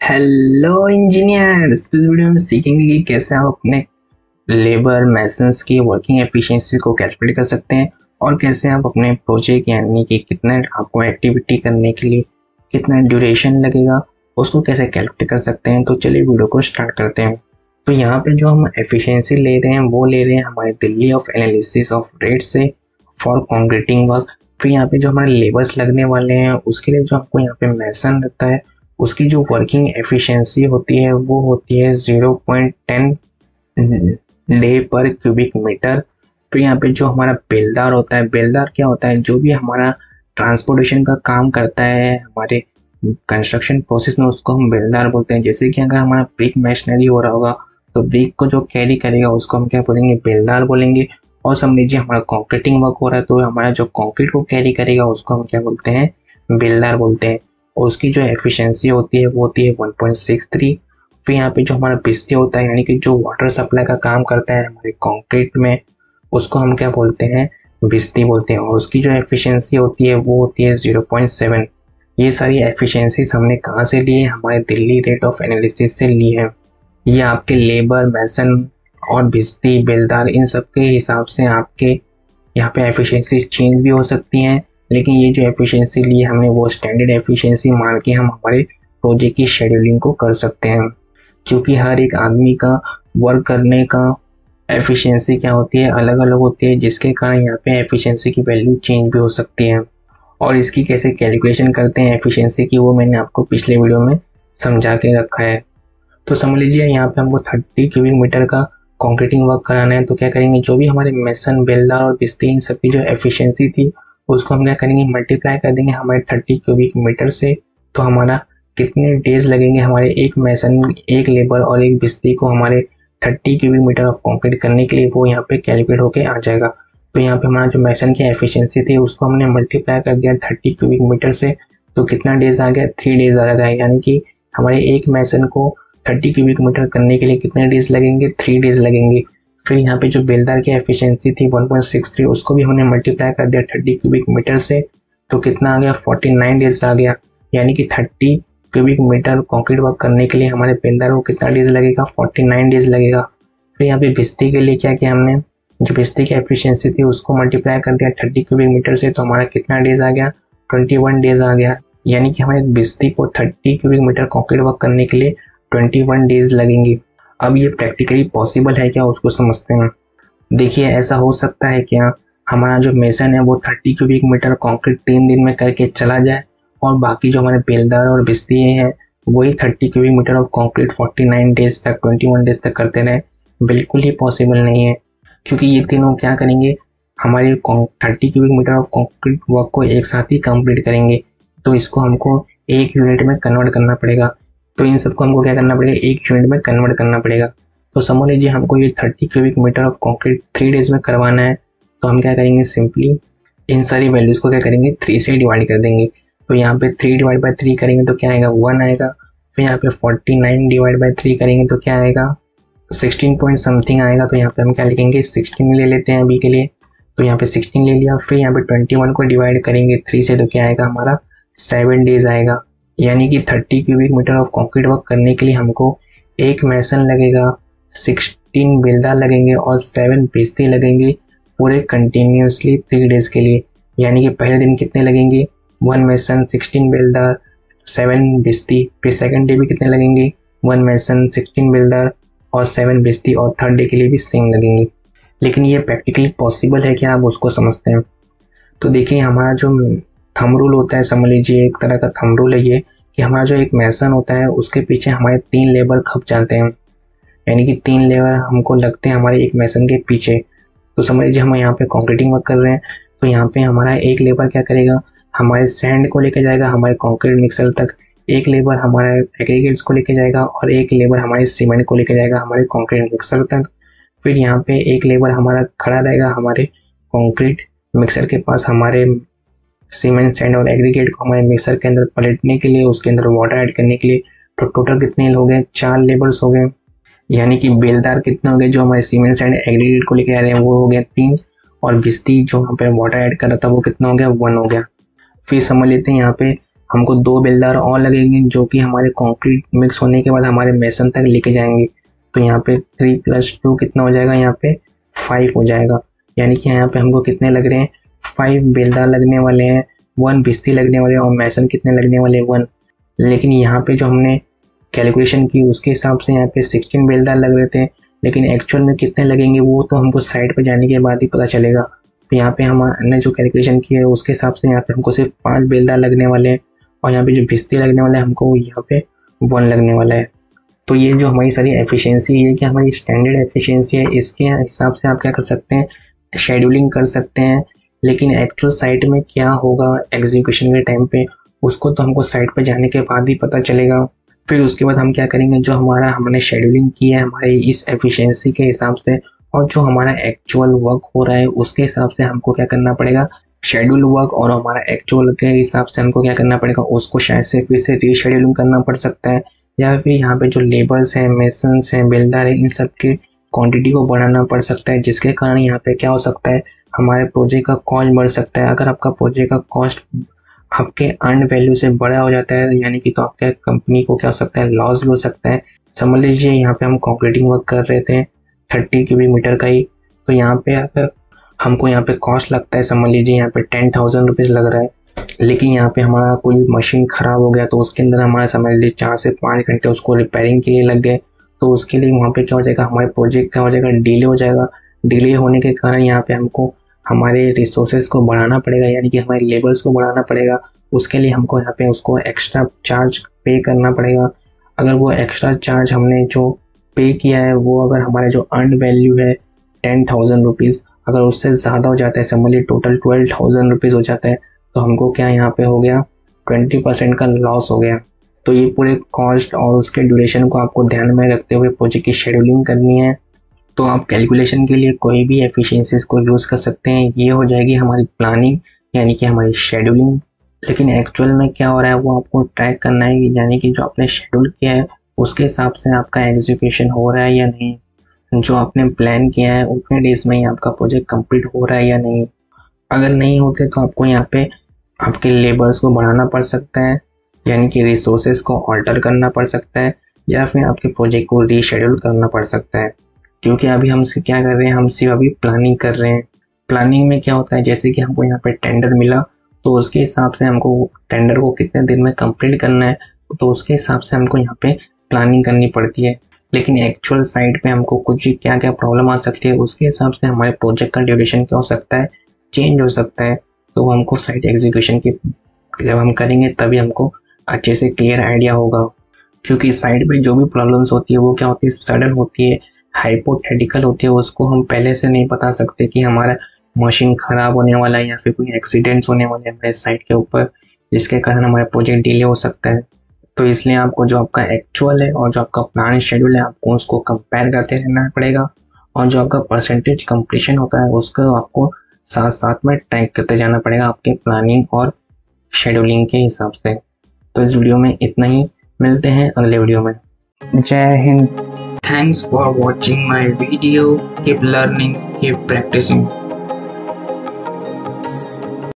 Hello engineers, तो इस video में सीखेंगे कि कैसे आप अपने लेबर मैसन्स की वर्किंग एफिशिएंसी को कैलकुलेट कर सकते हैं और कैसे आप अपने प्रोजेक्ट यानी कि कितना आपको एक्टिविटी करने के लिए कितना ड्यूरेशन लगेगा उसको कैसे कैलकुलेट कर सकते हैं। तो चलिए वीडियो को स्टार्ट करते हैं। तो यहाँ पे जो हम एफिशिएंसी ले रहे हैं वो ले रहे हैं हमारे Delhi of analysis of rate से फॉर कॉन्क्रीटिंग वर्क। फिर यहाँ पे जो हमारे लेबर्स लगने वाले हैं उसके लिए जो आपको यहाँ पे मैसन रहता है उसकी जो वर्किंग एफिशिएंसी होती है वो होती है 0.10 डे पर क्यूबिक मीटर। फिर यहाँ पे जो हमारा बेलदार होता है, बेलदार क्या होता है, जो भी हमारा ट्रांसपोर्टेशन का काम करता है हमारे कंस्ट्रक्शन प्रोसेस में उसको हम बेलदार बोलते हैं। जैसे कि अगर हमारा ब्रिक मशीनरी हो रहा होगा तो ब्रिक को जो कैरी करेगा उसको हम क्या बोलेंगे, बेलदार बोलेंगे। और समझ लीजिए हमारा कॉन्क्रीटिंग वर्क हो रहा है तो हमारा जो कॉन्क्रीट को कैरी करेगा उसको हम क्या बोलते हैं, बेलदार बोलते हैं। और उसकी जो एफिशिएंसी होती है वो होती है 1.63। फिर यहाँ पे जो हमारा बिस्ती होता है यानी कि जो वाटर सप्लाई का काम करता है हमारे कंक्रीट में उसको हम क्या बोलते हैं, बिस्ती बोलते हैं। और उसकी जो एफिशिएंसी होती है वो होती है 0.7। ये सारी एफिशिएंसीज हमने कहाँ से ली है, हमारे दिल्ली रेट ऑफ एनालिसिस से ली है। ये आपके लेबर मैसन और बिस्ती बेलदार इन सब के हिसाब से आपके यहाँ पे एफिशिएंसी चेंज भी हो सकती हैं, लेकिन ये जो एफिशिएंसी ली है हमने वो स्टैंडर्ड एफिशिएंसी मान के हम हमारे प्रोजेक्ट की शेड्यूलिंग को कर सकते हैं। क्योंकि हर एक आदमी का वर्क करने का एफिशिएंसी क्या होती है, अलग अलग होती है, जिसके कारण यहाँ पे एफिशिएंसी की वैल्यू चेंज भी हो सकती है। और इसकी कैसे कैलकुलेशन करते हैं एफिशिएंसी की वो मैंने आपको पिछले वीडियो में समझा के रखा है। तो समझ लीजिए यहाँ पे हमको 30 क्यूबिक मीटर का कॉन्क्रीटिंग वर्क कराना है तो क्या करेंगे, जो भी हमारे मेसन बेलदार और बिस्ती इन सबकी जो एफिशिएंसी थी उसको हम क्या करेंगे, मल्टीप्लाई कर देंगे हमारे 30 क्यूबिक मीटर से। तो हमारा कितने डेज लगेंगे हमारे एक मैसन, एक लेबर और एक बिस्ती को हमारे 30 क्यूबिक मीटर ऑफ कंक्रीट करने के लिए, वो यहाँ पे कैलकुलेट होके आ जाएगा। तो यहाँ पे हमारा जो मैसन की एफिशिएंसी थी उसको हमने मल्टीप्लाई कर दिया 30 क्यूबिक मीटर से, तो कितना डेज आ गया, 3 डेज आ गया। यानी कि हमारे एक मैसन को 30 क्यूबिक मीटर करने के लिए कितने डेज लगेंगे, 3 डेज लगेंगे। फिर यहाँ पे जो बेलदार की एफिशिएंसी थी 1.63 उसको भी हमने मल्टीप्लाई कर दिया 30 क्यूबिक मीटर से, तो कितना आ गया, 49 डेज आ गया। यानी कि 30 क्यूबिक मीटर कंक्रीट वर्क करने के लिए हमारे बेलदार को कितना डेज लगेगा, 49 डेज लगेगा। फिर यहाँ पे बिस्ती के लिए क्या किया हमने, जो बिस्ती की एफिशिएंसी थी उसको मल्टीप्लाई कर दिया 30 क्यूबिक मीटर से, तो हमारा कितना डेज आ गया, 21 डेज आ गया। यानी कि हमारे बिस्ती को 30 क्यूबिक मीटर कंक्रीट वर्क करने के लिए 21 डेज लगेंगे। अब ये प्रैक्टिकली पॉसिबल है क्या, उसको समझते हैं। देखिए ऐसा हो सकता है क्या, हमारा जो मेसन है वो 30 क्यूबिक मीटर कंक्रीट 3 दिन में करके चला जाए और बाकी जो हमारे बेलदार और बिस्ती हैं वही 30 cubic meter of concrete 49 days तक 21 डेज तक करते रहे। बिल्कुल ही पॉसिबल नहीं है, क्योंकि ये तीनों क्या करेंगे, हमारे 30 cubic meter of concrete work को एक साथ ही कंप्लीट करेंगे। तो इसको हमको एक यूनिट में कन्वर्ट करना पड़ेगा। तो इन सबको हमको क्या करना पड़ेगा, एक यूनिट में कन्वर्ट करना पड़ेगा। तो समझ लीजिए हमको ये 30 cubic meter of concrete 3 days में करवाना है, तो हम क्या करेंगे, सिंपली इन सारी वैल्यूज़ को क्या करेंगे, 3 से डिवाइड कर देंगे। तो यहाँ पे 3 डिवाइड बाई 3 करेंगे तो क्या आएगा, 1 आएगा। फिर यहाँ पे 49 डिवाइड बाई 3 करेंगे तो क्या आएगा, 16 पॉइंट समथिंग आएगा। तो यहाँ पे हम क्या लिखेंगे, 16 ले लेते हैं अभी के लिए। तो यहाँ पे 16 ले लिया। फिर यहाँ पे 21 को डिवाइड करेंगे 3 से तो क्या आएगा, हमारा 7 डेज आएगा। यानी कि 30 cubic meter of concrete work करने के लिए हमको एक मैसन लगेगा, 16 बेलदार लगेंगे और 7 बिस्ती लगेंगे पूरे कंटिन्यूसली 3 डेज के लिए। यानी कि पहले दिन कितने लगेंगे, 1 मैसन 16 बेलदार 7 बिस्ती। फिर सेकंड डे भी कितने लगेंगे, 1 मैसन 16 बेलदार और 7 बिस्ती, और थर्ड डे के लिए भी सेम लगेंगे। लेकिन ये प्रैक्टिकली पॉसिबल है क्या, आप उसको समझते हैं। तो देखिए हमारा जो थंब रूल होता है, समझ लीजिए एक तरह का थंब रूल है ये, कि हमारा जो एक मैसन होता है उसके पीछे हमारे 3 लेबर खप जाते हैं। यानी कि 3 लेबर हमको लगते हैं हमारे एक मैसन के पीछे। तो समझ लीजिए हम यहाँ पे कंक्रीटिंग वर्क कर रहे हैं, तो यहाँ पे हमारा एक लेबर क्या करेगा, हमारे सैंड को लेके जाएगा हमारे कंक्रीट मिक्सर तक, एक लेबर हमारे एग्रीगेट्स को लेके जाएगा और एक लेबर हमारे सीमेंट को लेके जाएगा हमारे कंक्रीट मिक्सर तक। फिर यहाँ पे एक लेबर हमारा खड़ा रहेगा हमारे कंक्रीट मिक्सर के पास, हमारे सीमेंट सैंड और एग्रीगेट को हमारे मिक्सर के अंदर पलटने के लिए, उसके अंदर वाटर ऐड करने के लिए। तो टोटल कितने लोग हैं, 4 लेबर्स हो गए। यानी कि बेलदार कितने हो गए, जो हमारे सीमेंट सैंड एग्रीगेट को लेके आ रहे हैं वो हो गया 3, और बिस्ती जो वहाँ पे वाटर ऐड कर रहा था वो कितना हो गया, 1 हो गया। फिर समझ लेते हैं यहाँ पे हमको 2 बेलदार और लगेंगे जो कि हमारे कंक्रीट मिक्स होने के बाद हमारे मेसन तक लेके जाएंगे। तो यहाँ पे 3 + 2 कितना हो जाएगा, यहाँ पे 5 हो जाएगा। यानी कि यहाँ पे हमको कितने लग रहे हैं, 5 बेलदार लगने वाले हैं, 1 बिस्ती लगने वाले हैं और मेसन कितने लगने वाले हैं, 1। लेकिन यहाँ पे जो हमने कैलकुलेशन की उसके हिसाब से यहाँ पे 16 बेलदार लग रहे थे, लेकिन एक्चुअल में कितने लगेंगे वो तो हमको साइट पे जाने के बाद ही पता चलेगा। तो यहाँ पे हमने जो कैलकुलेशन की है उसके हिसाब से यहाँ पे हमको सिर्फ 5 बेलदार लगने वाले हैं और यहाँ पे जो बिस्ती लगने वाला है हमको यहाँ पे 1 लगने वाला है। तो ये जो हमारी सारी एफिशिएंसी है कि हमारी स्टैंडर्ड एफिशिएंसी है, इसके हिसाब से आप क्या कर सकते हैं, शेड्यूलिंग कर सकते हैं। लेकिन एक्चुअल साइट में क्या होगा एग्जीक्यूशन के टाइम पे, उसको तो हमको साइट पे जाने के बाद ही पता चलेगा। फिर उसके बाद हम क्या करेंगे, जो हमने शेड्यूलिंग की है हमारी इस एफिशिएंसी के हिसाब से और जो हमारा एक्चुअल वर्क हो रहा है उसके हिसाब से हमको क्या करना पड़ेगा, शेड्यूल वर्क और हमारा एक्चुअल के हिसाब से हमको क्या करना पड़ेगा, उसको शायद से फिर से रीशेड्यूलिंग करना पड़ सकता है। या फिर यहाँ पे जो लेबर्स हैं, मेसन्स हैं, बेलदार हैं, इन सब के क्वांटिटी को बढ़ाना पड़ सकता है, जिसके कारण यहाँ पे क्या हो सकता है, हमारे प्रोजेक्ट का कॉस्ट बढ़ सकता है। अगर आपका प्रोजेक्ट का कॉस्ट आपके अर्न वैल्यू से बड़ा हो जाता है यानी कि तो आपके कंपनी को क्या हो सकता है, लॉस भी हो सकता है। समझ लीजिए यहाँ पे हम कंक्रीटिंग वर्क कर रहे थे 30 क्यूबिक मीटर का ही, तो यहाँ पे अगर हमको यहाँ पे कॉस्ट लगता है, समझ लीजिए यहाँ पे 10,000 रुपीज़ लग रहा है, लेकिन यहाँ पे हमारा कोई मशीन ख़राब हो गया तो उसके अंदर हमारा समझ लीजिए 4 से 5 घंटे उसको रिपेयरिंग के लिए लग गए। तो उसके लिए वहाँ पे क्या हो जाएगा, हमारे प्रोजेक्ट क्या हो जाएगा, डिले हो जाएगा। डिले होने के कारण यहाँ पे हमको हमारे रिसोर्सेज को बढ़ाना पड़ेगा यानी कि हमारे लेबर्स को बढ़ाना पड़ेगा। उसके लिए हमको यहाँ पे उसको एक्स्ट्रा चार्ज पे करना पड़ेगा। अगर वो एक्स्ट्रा चार्ज हमने जो पे किया है वो अगर हमारे जो अर्न वैल्यू है 10,000 रुपीज़, अगर उससे ज़्यादा हो जाता है, समझिए टोटल 12,000 रुपीज़ हो जाता है, तो हमको क्या यहाँ पे हो गया, 20% का लॉस हो गया। तो ये पूरे कॉस्ट और उसके ड्यूरेशन को आपको ध्यान में रखते हुए प्रोजेक्ट की शेड्यूलिंग करनी है। तो आप कैलकुलेशन के लिए कोई भी एफिशिएंसीज को यूज़ कर सकते हैं। ये हो जाएगी हमारी प्लानिंग यानी कि हमारी शेड्यूलिंग। लेकिन एक्चुअल में क्या हो रहा है वो आपको ट्रैक करना है, यानी कि जो आपने शेड्यूल किया है उसके हिसाब से आपका एग्जीक्यूशन हो रहा है या नहीं, जो आपने प्लान किया है उतने डेज में ही आपका प्रोजेक्ट कंप्लीट हो रहा है या नहीं। अगर नहीं होते तो आपको यहाँ पे आपके लेबर्स को बढ़ाना पड़ सकता है यानी कि रिसोर्सेज को ऑल्टर करना पड़ सकता है, या फिर आपके प्रोजेक्ट को रीशेड्यूल करना पड़ सकता है। क्योंकि अभी हम क्या कर रहे हैं, हम सिर्फ अभी प्लानिंग कर रहे हैं। प्लानिंग में क्या होता है, जैसे कि हमको यहाँ पे टेंडर मिला तो उसके हिसाब से हमको टेंडर को कितने दिन में कंप्लीट करना है, तो उसके हिसाब से हमको यहाँ पे प्लानिंग करनी पड़ती है। लेकिन एक्चुअल साइट पे हमको कुछ क्या क्या प्रॉब्लम आ सकती है उसके हिसाब से हमारे प्रोजेक्ट का ड्यूरेशन क्या हो सकता है, चेंज हो सकता है। तो वो हमको साइट एग्जीक्यूशन की जब हम करेंगे तभी हमको अच्छे से क्लियर आइडिया होगा। क्योंकि साइट पे जो भी प्रॉब्लम्स होती है वो क्या होती है, सडन होती है, हाइपोथेटिकल होती है, उसको हम पहले से नहीं बता सकते कि हमारा मशीन ख़राब होने वाला है या फिर कोई एक्सीडेंट्स होने वाले हैं हमारे साइट के ऊपर, जिसके कारण हमारा प्रोजेक्ट डिले हो सकता है। तो इसलिए आपको जो आपका एक्चुअल है और जो आपका प्लान शेड्यूल है आपको उसको कंपेयर करते रहना पड़ेगा, और जो आपका परसेंटेज कंप्लीशन होता है उसको आपको साथ साथ में ट्रैक करते जाना पड़ेगा आपके प्लानिंग और शेड्यूलिंग के हिसाब से। तो इस वीडियो में इतना ही, मिलते हैं अगले वीडियो में। जय Hind. Thanks for watching my video. Keep learning, keep practicing.